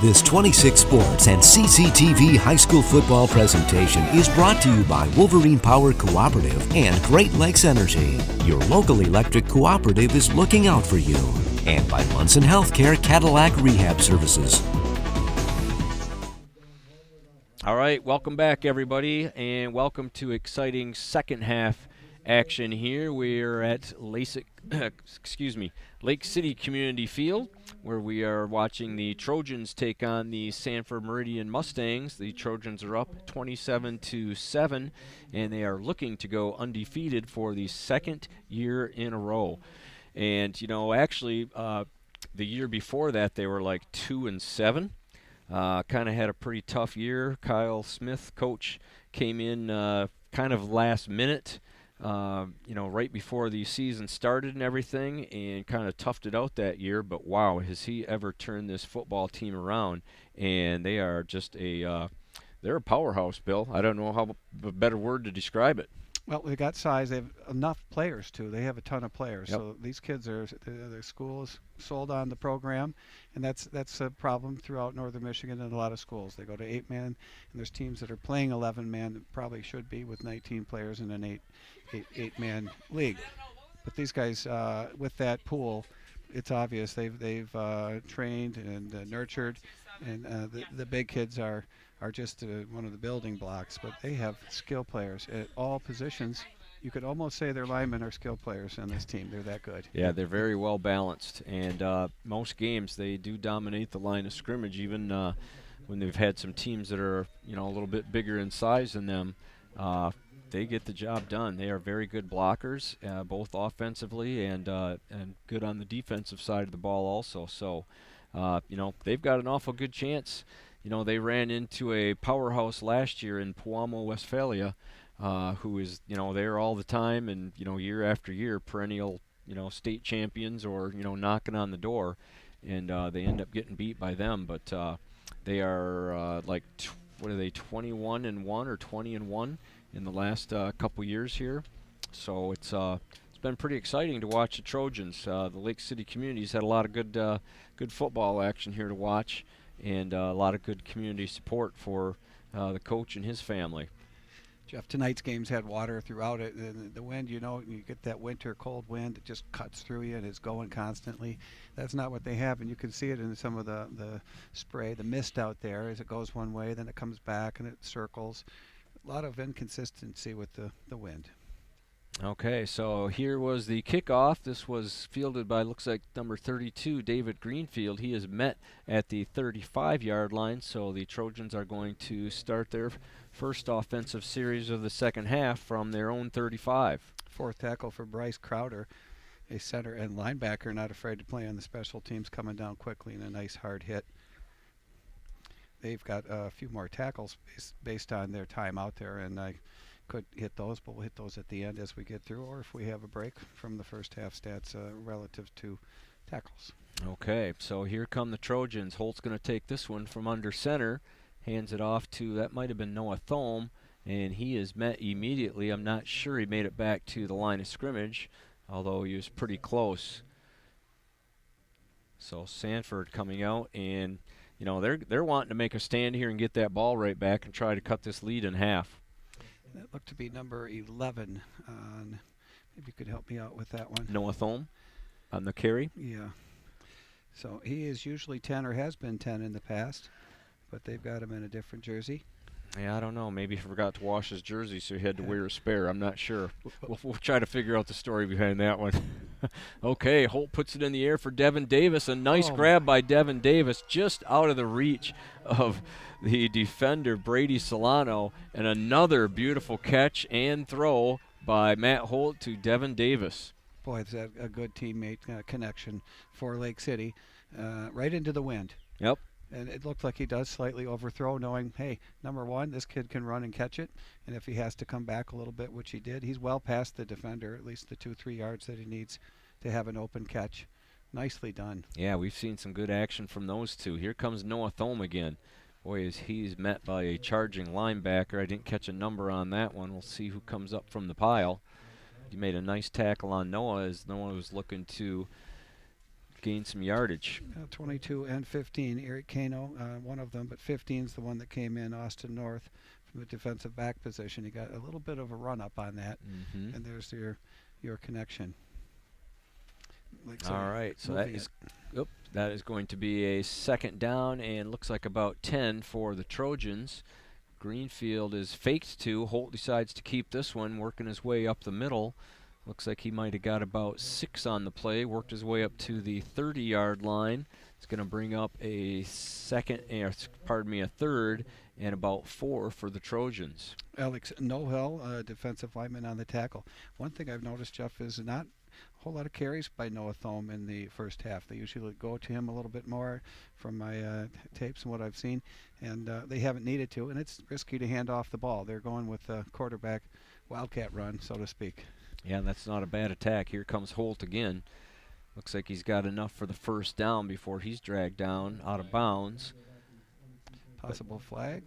This 26 Sports and CCTV high school football presentation is brought to you by Wolverine Power Cooperative and Great Lakes Energy. Your local electric cooperative is looking out for you. And by Munson Healthcare Cadillac Rehab Services. All right, welcome back, everybody, and welcome to exciting second half action here. We're at Lake City Community Field, where we are watching the Trojans take on the Sanford Meridian Mustangs. The Trojans are up 27-7, and they are looking to go undefeated for the second year in a row. And actually, the year before that, they were like 2-7. Kind of had a pretty tough year. Kyle Smith, coach, came in kind of last minute. Right before the season started and everything, and kind of toughed it out that year. But wow, has he ever turned this football team around? And they are just they're a powerhouse, Bill. I don't know how a better word to describe it. Well, they got size. They have enough players too. They have a ton of players. Yep. So these kids their school is sold on the program, and that's a problem throughout northern Michigan and a lot of schools. They go to 8-man, and there's teams that are playing 11-man that probably should be with 19 players in an eight-man league. But these guys, with that pool, it's obvious they've trained and nurtured, and the big kids are just one of the building blocks, but they have skill players at all positions. You could almost say their linemen are skill players on this team. They're that good. Yeah, they're very well balanced, and most games they do dominate the line of scrimmage, even when they've had some teams that are a little bit bigger in size than them. They get the job done. They are very good blockers, both offensively and good on the defensive side of the ball also. So, they've got an awful good chance. They ran into a powerhouse last year in Pewamo, Westphalia, who is, there all the time and, year after year, perennial, state champions or, knocking on the door. And they end up getting beat by them. But they are 21-1 or 20-1 in the last couple years here. So it's been pretty exciting to watch the Trojans. The Lake City community's had a lot of good football action here to watch. And a lot of good community support for the coach and his family. Jeff, tonight's game's had water throughout it. The wind, you get that winter cold wind that just cuts through you and is going constantly. That's not what they have, and you can see it in some of the spray, the mist out there as it goes one way, then it comes back and it circles. A lot of inconsistency with the wind. Okay, so here was the kickoff. This was fielded by, looks like, number 32, David Greenfield. He is met at the 35-yard line, so the Trojans are going to start their first offensive series of the second half from their own 35. Fourth tackle for Bryce Crowder, a center and linebacker, not afraid to play on the special teams, coming down quickly in a nice hard hit. They've got a few more tackles based on their time out there, and I could hit those, but we'll hit those at the end as we get through, or if we have a break from the first half stats relative to tackles. Okay, so here come the Trojans. Holt's going to take this one from under center, hands it off to, that might have been Noah Thome, and he is met immediately. I'm not sure he made it back to the line of scrimmage, although he was pretty close. So Sanford coming out, and they're wanting to make a stand here and get that ball right back and try to cut this lead in half. That looked to be number 11. Maybe you could help me out with that one. Noah Thome on the carry? Yeah. So he is usually 10 or has been 10 in the past, but they've got him in a different jersey. Yeah, I don't know. Maybe he forgot to wash his jersey, so he had to wear a spare. I'm not sure. We'll try to figure out the story behind that one. Okay, Holt puts it in the air for Devin Davis. A nice grab by Devin Davis, just out of the reach of the defender, Brady Solano. And another beautiful catch and throw by Matt Holt to Devin Davis. Boy, it's a good teammate connection for Lake City. Right into the wind. Yep. And it looked like he does slightly overthrow, knowing, hey, number one, this kid can run and catch it. And if he has to come back a little bit, which he did, he's well past the defender, at least the 2-3 yards that he needs to have an open catch. Nicely done. Yeah, we've seen some good action from those two. Here comes Noah Thome again. Boy, he's met by a charging linebacker. I didn't catch a number on that one. We'll see who comes up from the pile. He made a nice tackle on Noah as Noah was looking to gained some yardage. 22 and 15. Eric Kano, one of them, but 15 is the one that came in, Austin North, from the defensive back position. He got a little bit of a run up on that, and there's your connection. All right, so that is going to be a second down, and looks like about 10 for the Trojans. Greenfield is faked to. Holt decides to keep this one, working his way up the middle. Looks like he might have got about 6 on the play, worked his way up to the 30-yard line. It's going to bring up a third, and about 4 for the Trojans. Alex Nohel, defensive lineman on the tackle. One thing I've noticed, Jeff, is not a whole lot of carries by Noah Thome in the first half. They usually go to him a little bit more from my tapes and what I've seen, and they haven't needed to, and it's risky to hand off the ball. They're going with the quarterback wildcat run, so to speak. Yeah, that's not a bad attack. Here comes Holt again. Looks like he's got enough for the first down before he's dragged down out of bounds. Possible flag?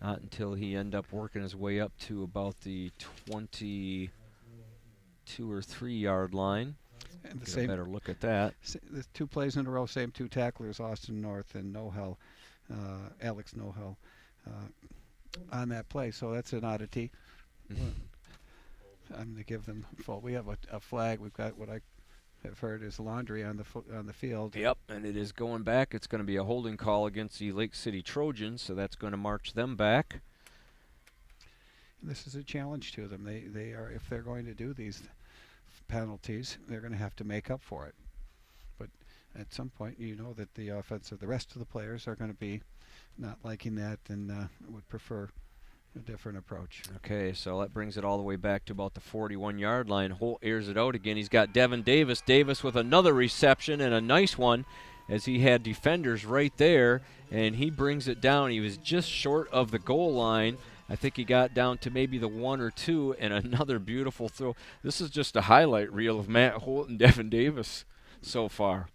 Not until he end up working his way up to about the 22 or 3 yard line. And the Get same, a better look at that. The 2 plays in a row, same 2 tacklers, Austin North and Nohel, Alex Nohel, on that play. So that's an oddity. I'm going to give them full. We have a flag. We've got what I have heard is laundry on the field. Yep, and it is going back. It's going to be a holding call against the Lake City Trojans, so that's going to march them back. This is a challenge to them. They are, if they're going to do these penalties, they're going to have to make up for it. But at some point, you know that the rest of the players are going to be not liking that and would prefer a different approach. Okay, so that brings it all the way back to about the 41-yard line. Holt airs it out again. He's got Devin Davis. Davis with another reception, and a nice one, as he had defenders right there, and he brings it down. He was just short of the goal line. I think he got down to maybe the 1 or 2, and another beautiful throw. This is just a highlight reel of Matt Holt and Devin Davis so far.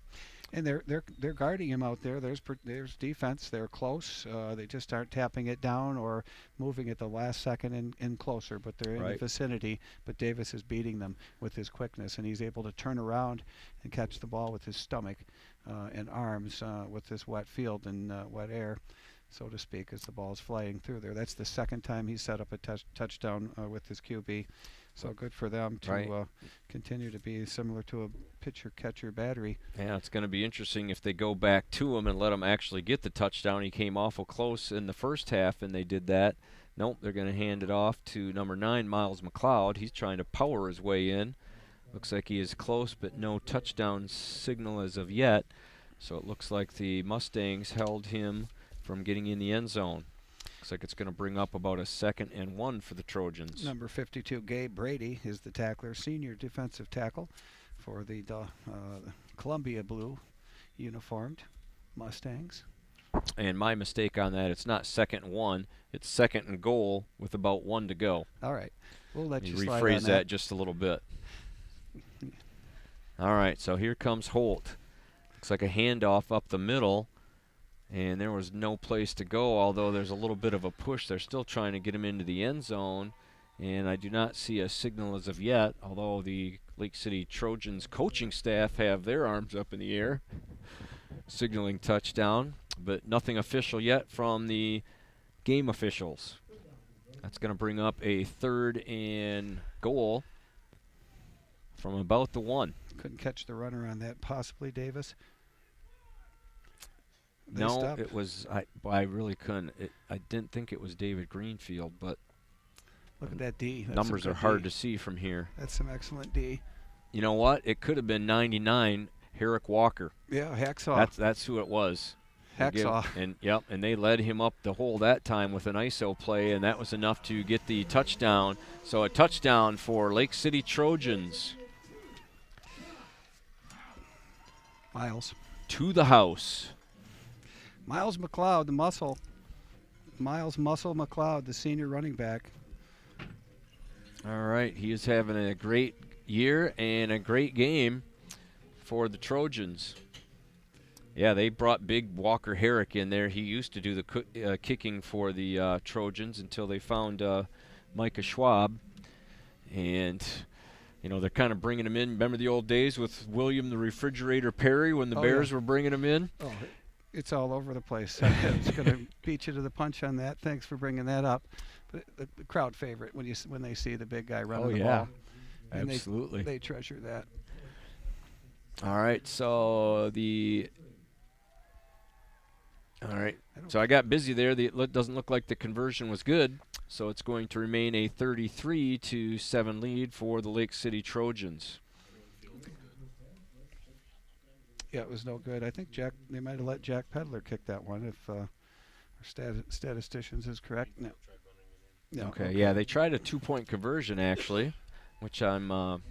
And they're guarding him out there. There's defense. They're close. They just aren't tapping it down or moving at the last second and closer, but they're in the vicinity. But Davis is beating them with his quickness, and he's able to turn around and catch the ball with his stomach and arms with this wet field and wet air, so to speak, as the ball is flying through there. That's the second time he set up a touchdown with his QB. So good for them to continue to be similar to a pitcher-catcher battery. Yeah, it's going to be interesting if they go back to him and let him actually get the touchdown. He came awful close in the first half, and they did that. Nope, they're going to hand it off to number 9, Miles McLeod. He's trying to power his way in. Looks like he is close, but no touchdown signal as of yet. So it looks like the Mustangs held him from getting in the end zone. Looks like it's going to bring up about a 2nd and 1 for the Trojans. Number 52, Gabe Brady, is the tackler, senior defensive tackle for the Columbia Blue uniformed Mustangs. And my mistake on that, it's not 2nd and 1, it's 2nd and goal with about 1 to go. All right, we'll let you rephrase slide on that just a little bit. All right, so here comes Holt. Looks like a handoff up the middle. And there was no place to go, although there's a little bit of a push. They're still trying to get him into the end zone, and I do not see a signal as of yet, although the Lake City Trojans coaching staff have their arms up in the air, signaling touchdown, but nothing official yet from the game officials. That's going to bring up a 3rd and goal from about the 1. Couldn't catch the runner on that, possibly Davis. No, it was. I really couldn't. I didn't think it was David Greenfield, but look at that D. Numbers are hard to see from here. That's some excellent D. You know what? It could have been 99, Herrick Walker. Yeah, Hacksaw. That's who it was. Hacksaw. And they led him up the hole that time with an ISO play, and that was enough to get the touchdown. So a touchdown for Lake City Trojans. Miles. To the house. Miles McLeod, the muscle. Miles Muscle McLeod, the senior running back. All right, he is having a great year and a great game for the Trojans. Yeah, they brought big Walker Herrick in there. He used to do the kicking for the Trojans until they found Micah Schwab. And they're kind of bringing him in. Remember the old days with William the Refrigerator Perry when the Bears were bringing him in? Oh, it's all over the place. I was going to beat you to the punch on that. Thanks for bringing that up. But the crowd favorite when they see the big guy running the ball. And absolutely. They treasure that. All right, so so I got busy there. It doesn't look like the conversion was good, so it's going to remain a 33-7 lead for the Lake City Trojans. Yeah, it was no good. I think they might have let Jack Pedler kick that one if our statisticians is correct. No. Okay, yeah, they tried a 2-point conversion actually, which I'm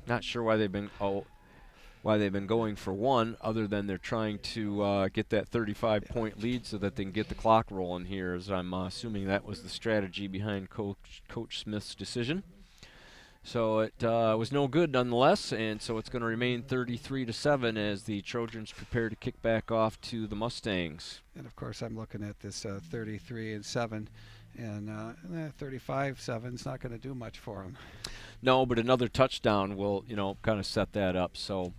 not sure why they've been going for one, other than they're trying to get that 35-point lead so that they can get the clock rolling here, as I'm assuming that was the strategy behind Coach Smith's decision. So it was no good nonetheless, and so it's going to remain 33-7 as the Trojans prepare to kick back off to the Mustangs. And of course, I'm looking at this 33-7, and 35-7 is not going to do much for them. No, but another touchdown will, kind of set that up. So,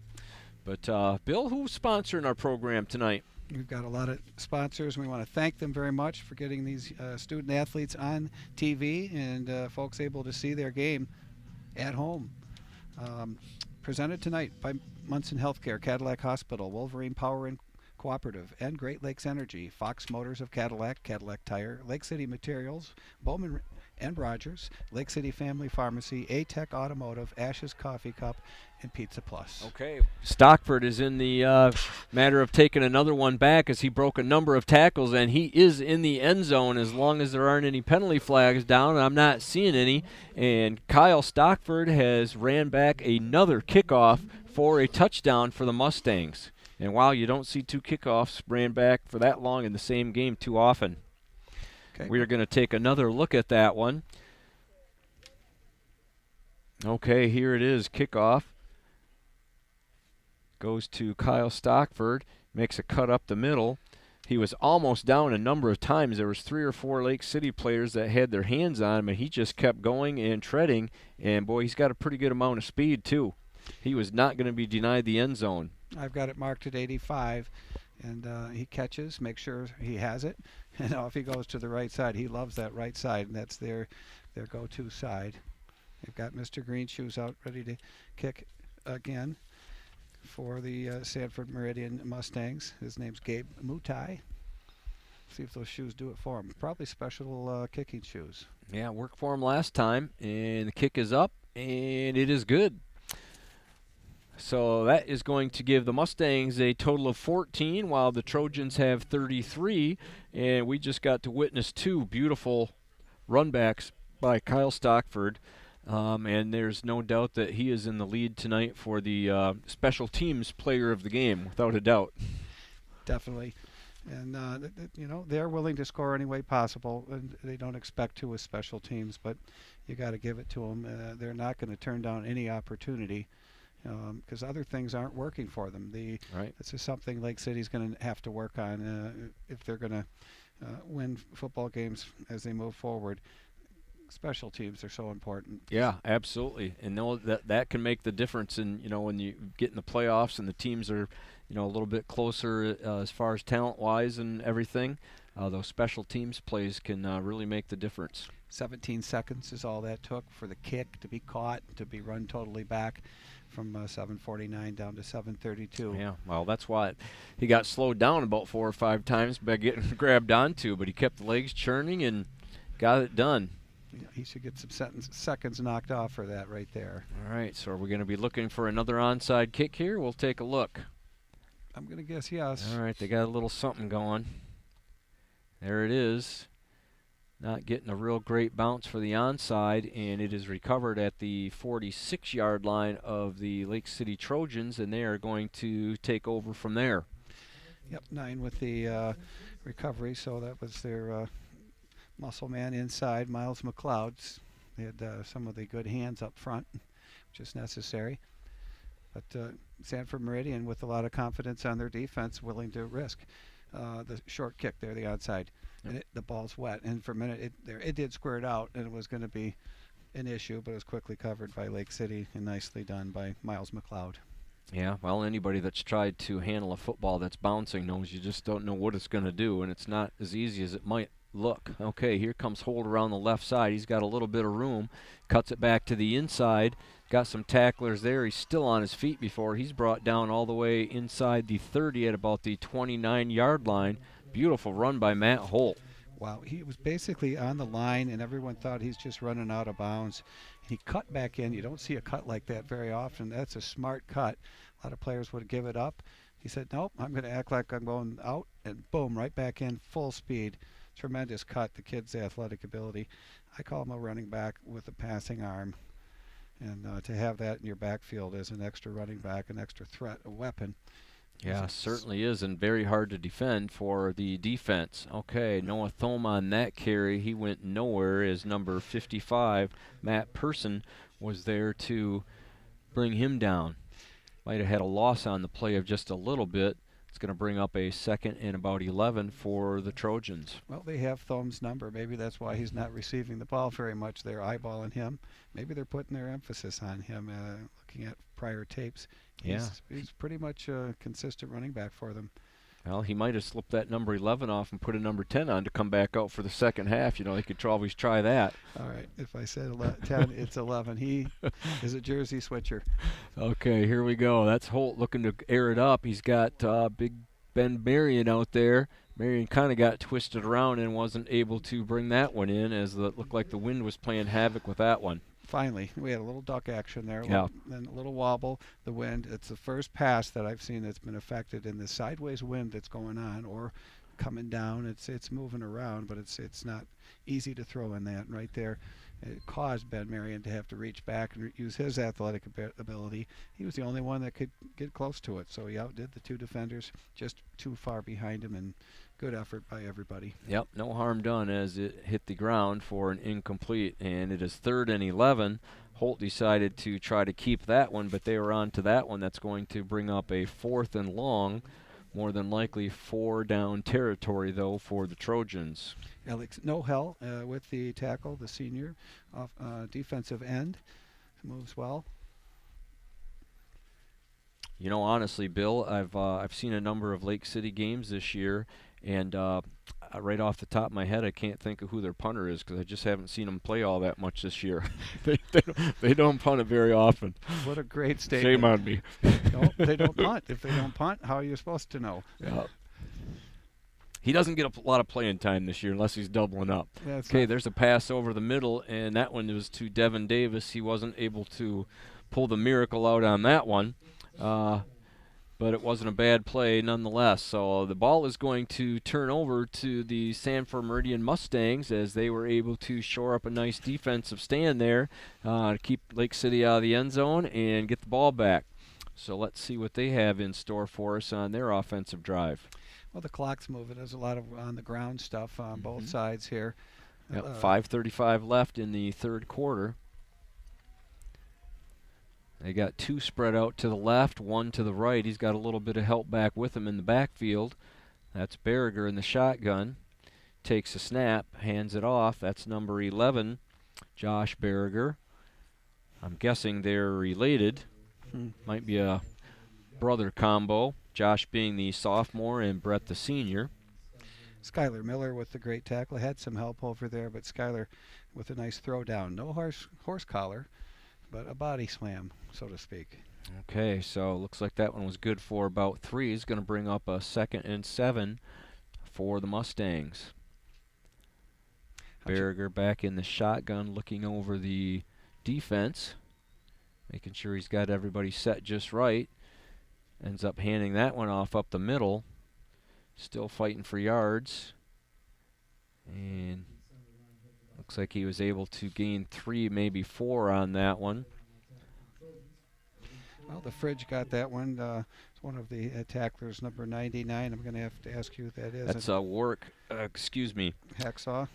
but Bill, who's sponsoring our program tonight? We've got a lot of sponsors, and we want to thank them very much for getting these student athletes on TV and folks able to see their game at home. Presented tonight by Munson Healthcare, Cadillac Hospital, Wolverine Power and Cooperative, and Great Lakes Energy, Fox Motors of Cadillac, Cadillac Tire, Lake City Materials, Bowman and Rogers, Lake City Family Pharmacy, A-Tech Automotive, Ash's Coffee Cup, and Pizza Plus. Okay. Stockford is in the matter of taking another one back as he broke a number of tackles, and he is in the end zone as long as there aren't any penalty flags down. I'm not seeing any. And Kyle Stockford has ran back another kickoff for a touchdown for the Mustangs. And wow, you don't see two kickoffs ran back for that long in the same game too often. Okay. We are going to take another look at that one. Okay, here it is, kickoff. Goes to Kyle Stockford, makes a cut up the middle. He was almost down a number of times. There was 3 or 4 Lake City players that had their hands on him, and he just kept going and treading. And, boy, he's got a pretty good amount of speed, too. He was not going to be denied the end zone. I've got it marked at 85, and he catches, makes sure he has it. And off he goes to the right side. He loves that right side, and that's their go-to side. They've got Mr. Greenshoes out ready to kick again for the Sanford Meridian Mustangs. His name's Gabe Mutai. See if those shoes do it for him. Probably special kicking shoes. Yeah, worked for him last time, and the kick is up, and it is good. So that is going to give the Mustangs a total of 14, while the Trojans have 33, and we just got to witness 2 beautiful runbacks by Kyle Stockford. And there's no doubt that he is in the lead tonight for the special teams player of the game, without a doubt. Definitely. And, they're willing to score any way possible, and they don't expect to with special teams, but you got to give it to them. They're not going to turn down any opportunity because other things aren't working for them. This is something Lake City's going to have to work on if they're going to win football games as they move forward. Special teams are so important. Yeah, absolutely, and know that can make the difference in when you get in the playoffs and the teams are a little bit closer as far as talent-wise and everything. Those special teams plays can really make the difference. 17 seconds is all that took for the kick to be caught, to be run totally back from 7:49 down to 7:32. Yeah, well, that's why he got slowed down about 4 or 5 times by getting grabbed onto, but he kept the legs churning and got it done. He should get some seconds knocked off for that right there. All right, so are we going to be looking for another onside kick here? We'll take a look. I'm going to guess yes. All right, they got a little something going. There it is. Not getting a real great bounce for the onside, and it is recovered at the 46-yard line of the Lake City Trojans, and they are going to take over from there. Yep, 9 with the recovery, so that was their muscle man inside, Miles McLeod. They had some of the good hands up front, which is necessary. But Sanford Meridian, with a lot of confidence on their defense, willing to risk the short kick there, the onside. Yep. And the ball's wet. And for a minute, it did square it out, and it was going to be an issue, but it was quickly covered by Lake City and nicely done by Miles McLeod. Yeah, well, anybody that's tried to handle a football that's bouncing knows you just don't know what it's going to do, and it's not as easy as it might look. Okay, here comes Holt around the left side. He's got a little bit of room, cuts it back to the inside, got some tacklers there. He's still on his feet before he's brought down all the way inside the 30 at about the 29-yard line. Beautiful run by Matt Holt. Wow, he was basically on the line, and everyone thought he's just running out of bounds. He cut back in. You don't see a cut like that very often. That's a smart cut. A lot of players would give it up. He said, nope, I'm going to act like I'm going out, and boom, right back in, full speed. Tremendous cut, the kid's athletic ability. I call him a running back with a passing arm. And to have that in your backfield as an extra running back, an extra threat, a weapon. Yeah, certainly is, and very hard to defend for the defense. Okay, Noah Thome on that carry. He went nowhere as number 55, Matt Person, was there to bring him down. Might have had a loss on the play of just a little bit. It's going to bring up a 2nd and about 11 for the Trojans. Well, they have Thome's number. Maybe that's why he's not receiving the ball very much. They're eyeballing him. Maybe they're putting their emphasis on him, looking at prior tapes. He's pretty much a consistent running back for them. Well, he might have slipped that number 11 off and put a number 10 on to come back out for the second half. You know, he could always try that. All right, if I said 10, it's 11. He is a jersey switcher. Okay, here we go. That's Holt looking to air it up. He's got Big Ben Meridian out there. Meridian kind of got twisted around and wasn't able to bring that one in, as it looked like the wind was playing havoc with that one. Finally, we had a little duck action there, yeah. And a little wobble, the wind. It's the first pass that I've seen that's been affected in the sideways wind that's going on or coming down. It's moving around, but it's not easy to throw in that. And right there, it caused Ben Meridian to have to reach back and use his athletic ability. He was the only one that could get close to it, so he outdid the two defenders, just too far behind him, and good effort by everybody. Yep, no harm done as it hit the ground for an incomplete, and it is 3rd and 11. Holt decided to try to keep that one, but they were on to that one. That's going to bring up a 4th and long, more than likely 4-down territory, though, for the Trojans. Alex Nohel with the tackle, the senior defensive end, moves well. You know, honestly, Bill, I've seen a number of Lake City games this year, and right off the top of my head, I can't think of who their punter is because I just haven't seen them play all that much this year. they don't punt it very often. What a great statement. Shame on me. No, they don't punt. If they don't punt, how are you supposed to know? Yeah. He doesn't get a lot of playing time this year unless he's doubling up. Okay, there's a pass over the middle, and that one was to Devin Davis. He wasn't able to pull the miracle out on that one. But it wasn't a bad play nonetheless. So the ball is going to turn over to the Sanford Meridian Mustangs as they were able to shore up a nice defensive stand there to keep Lake City out of the end zone and get the ball back. So let's see what they have in store for us on their offensive drive. Well, the clock's moving. There's a lot of on-the-ground stuff on both sides here. Yep, 5:35 left in the 3rd quarter. They got 2 spread out to the left, 1 to the right. He's got a little bit of help back with him in the backfield. That's Berriger in the shotgun. Takes a snap, hands it off. That's number 11, Josh Berriger. I'm guessing they're related. Might be a brother combo. Josh being the sophomore and Brett the senior. Skylar Miller with the great tackle. Had some help over there, but Skylar with a nice throw down. No horse collar, but a body slam, so to speak. Okay, so looks like that one was good for about 3. He's going to bring up a 2nd and 7 for the Mustangs. Berriger back in the shotgun looking over the defense, making sure he's got everybody set just right. Ends up handing that one off up the middle. Still fighting for yards. And looks like he was able to gain 3, maybe 4 on that one. Well, the Fridge got that one. It's one of the tacklers, number 99. I'm going to have to ask you who that is. That's excuse me. Hacksaw?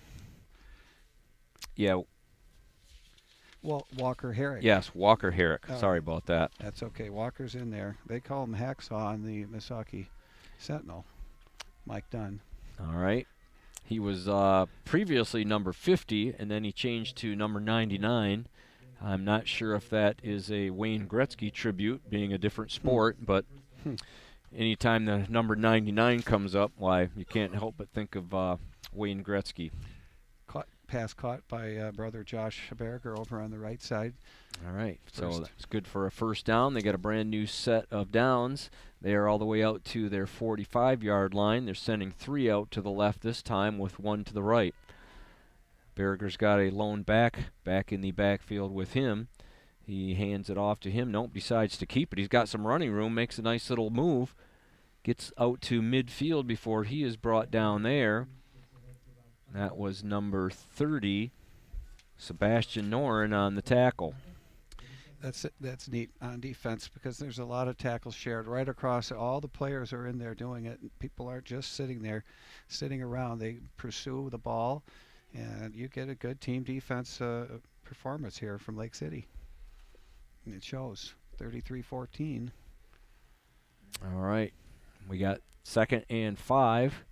Yeah. Well, Walker Herrick. Yes, Walker Herrick. Sorry about that. That's okay. Walker's in there. They call him Hacksaw on the Misaki Sentinel. Mike Dunn. All right. He was previously number 50, and then he changed to number 99. I'm not sure if that is a Wayne Gretzky tribute, being a different sport, but anytime the number 99 comes up, why, you can't help but think of Wayne Gretzky. Pass caught by brother Josh Berger over on the right side. All right, so that's good for a first down. They got a brand new set of downs. They are all the way out to their 45-yard line. They're sending 3 out to the left this time with 1 to the right. Berger's got a lone back in the backfield with him. He hands it off to him. Nope, decides to keep it. He's got some running room, makes a nice little move. Gets out to midfield before he is brought down there. That was number 30, Sebastian Noren on the tackle. That's neat on defense because there's a lot of tackles shared right across. All the players are in there doing it. People aren't just sitting around. They pursue the ball, and you get a good team defense performance here from Lake City. And it shows 33-14. All right, we got 2nd and 5.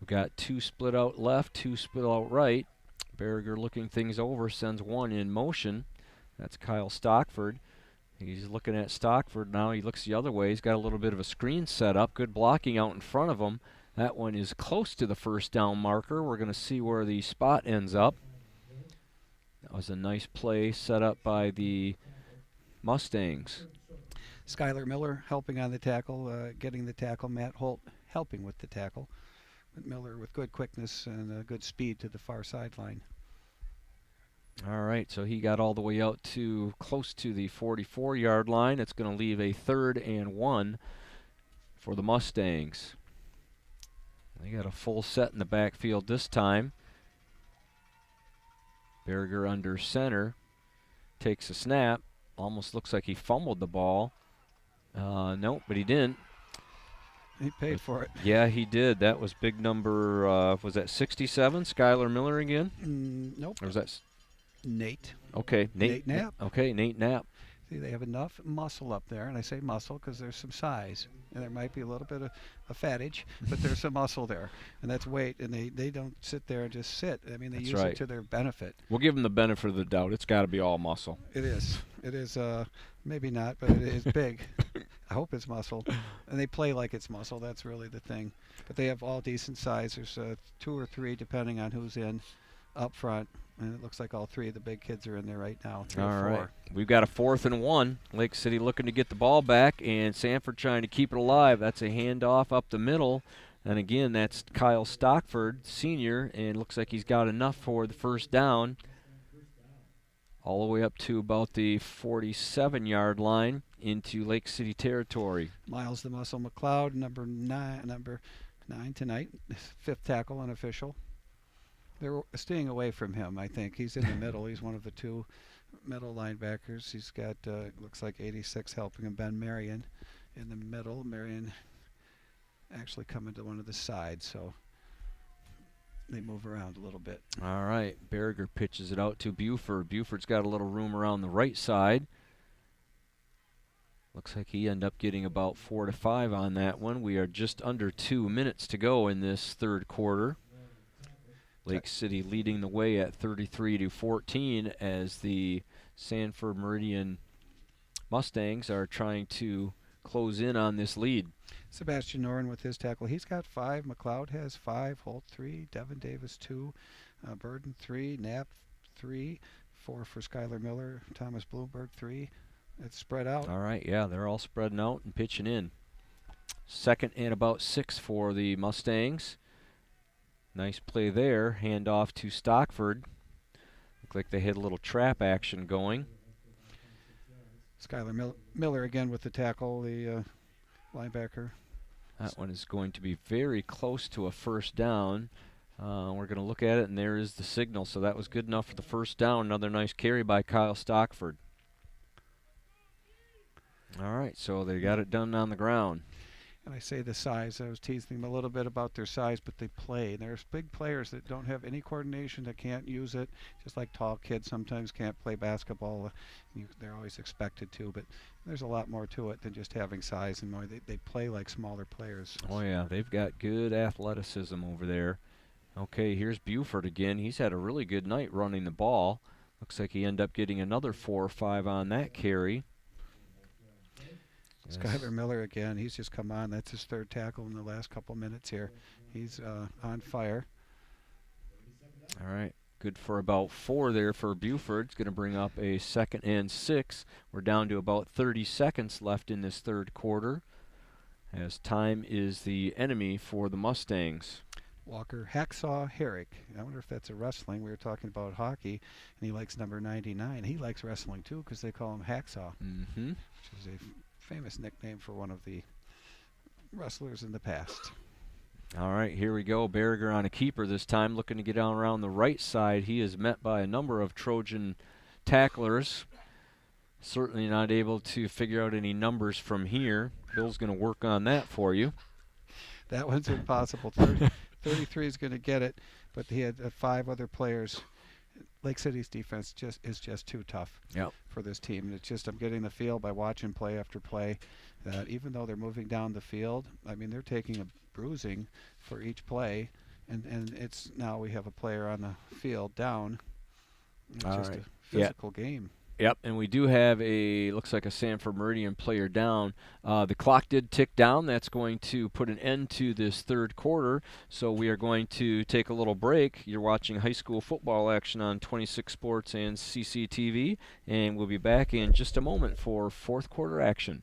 We got 2 split out left, 2 split out right. Berger looking things over, sends 1 in motion. That's Kyle Stockford. He's looking at Stockford now. He looks the other way. He's got a little bit of a screen set up. Good blocking out in front of him. That one is close to the first down marker. We're going to see where the spot ends up. That was a nice play set up by the Mustangs. Skylar Miller helping on the tackle, getting the tackle. Matt Holt helping with the tackle. But Miller with good quickness and good speed to the far sideline. All right, so he got all the way out to close to the 44-yard line. It's going to leave a 3rd and 1 for the Mustangs. They got a full set in the backfield this time. Berger under center, takes a snap. Almost looks like he fumbled the ball. Nope, but he didn't. He paid for it. Yeah, he did. That was big number, was that 67, Skylar Miller again? Nope. Or was that Nate. Okay, Nate Knapp. Okay, Nate Knapp. See, they have enough muscle up there, and I say muscle because there's some size. And there might be a little bit of a fattage, but there's some muscle there. And that's weight, and they don't sit there and just sit. I mean, they use it to their benefit. We'll give them the benefit of the doubt. It's got to be all muscle. It is. It is, maybe not, but it is big. I hope it's muscle. And they play like it's muscle. That's really the thing. But they have all decent size. There's 2 or 3, depending on who's in, up front. And it looks like all 3 of the big kids are in there right now. 3 or 4. Right. We've got a 4th and 1. Lake City looking to get the ball back, and Sanford trying to keep it alive. That's a handoff up the middle. And again, that's Kyle Stockford, senior, and looks like he's got enough for the first down. All the way up to about the 47-yard line into Lake City territory. Miles the Muscle McLeod, number 9 tonight, 5th tackle unofficial. They're staying away from him, I think. He's in the middle. He's one of the 2 middle linebackers. He's got, looks like 86 helping him. Ben Meridian in the middle. Meridian actually coming to one of the sides, so they move around a little bit. All right, Berger pitches it out to Buford. Buford's got a little room around the right side. Looks like he ended up getting about 4 to 5 on that one. We are just under 2 minutes to go in this 3rd quarter. Lake City leading the way at 33-14 as the Sanford Meridian Mustangs are trying to close in on this lead. Sebastian Noren with his tackle. He's got 5. McLeod has 5. Holt 3. Devin Davis 2. Burden 3. Knapp 3. 4 for Skylar Miller. Thomas Bloomberg 3. It's spread out. All right, yeah, they're all spreading out and pitching in. 2nd and about 6 for the Mustangs. Nice play there. Hand off to Stockford. Looked like they had a little trap action going. Skylar Miller again with the tackle, the linebacker. That one is going to be very close to a first down. We're going to look at it, and there is the signal. So that was good enough for the first down. Another nice carry by Kyle Stockford. All right, so they got it done on the ground. And I say the size. I was teasing them a little bit about their size, but they play. There's big players that don't have any coordination, that can't use it, just like tall kids sometimes can't play basketball. They're always expected to, but there's a lot more to it than just having size and more. They play like smaller players. Oh, yeah, they've got good athleticism over there. Okay, here's Buford again. He's had a really good night running the ball. Looks like he ended up getting another 4 or 5 on that carry. Skyler Miller again. He's just come on. That's his third tackle in the last couple minutes here. He's on fire. All right. Good for about 4 there for Buford. It's going to bring up a 2nd and 6. We're down to about 30 seconds left in this third quarter, as time is the enemy for the Mustangs. Walker Hacksaw Herrick. I wonder if that's a wrestling. We were talking about hockey, and he likes number 99. He likes wrestling, too, because they call him Hacksaw, Mm-hmm. which is a famous nickname for one of the wrestlers in the past. All right, here we go. Berger on a keeper this time, looking to get on around the right side. He is met by a number of Trojan tacklers. Certainly not able to figure out any numbers from here. Bill's going to work on that for you. That one's impossible. 33 is going to get it, but he had 5 other players. Lake City's defense is just too tough for this team. And it's just, I'm getting the feel by watching play after play that even though they're moving down the field, I mean, they're taking a bruising for each play, and it's now we have a player on the field down. It's just a physical game. Yep, and we do have looks like a Sanford Meridian player down. The clock did tick down. That's going to put an end to this third quarter, so we are going to take a little break. You're watching high school football action on 26 Sports and CCTV, and we'll be back in just a moment for fourth quarter action.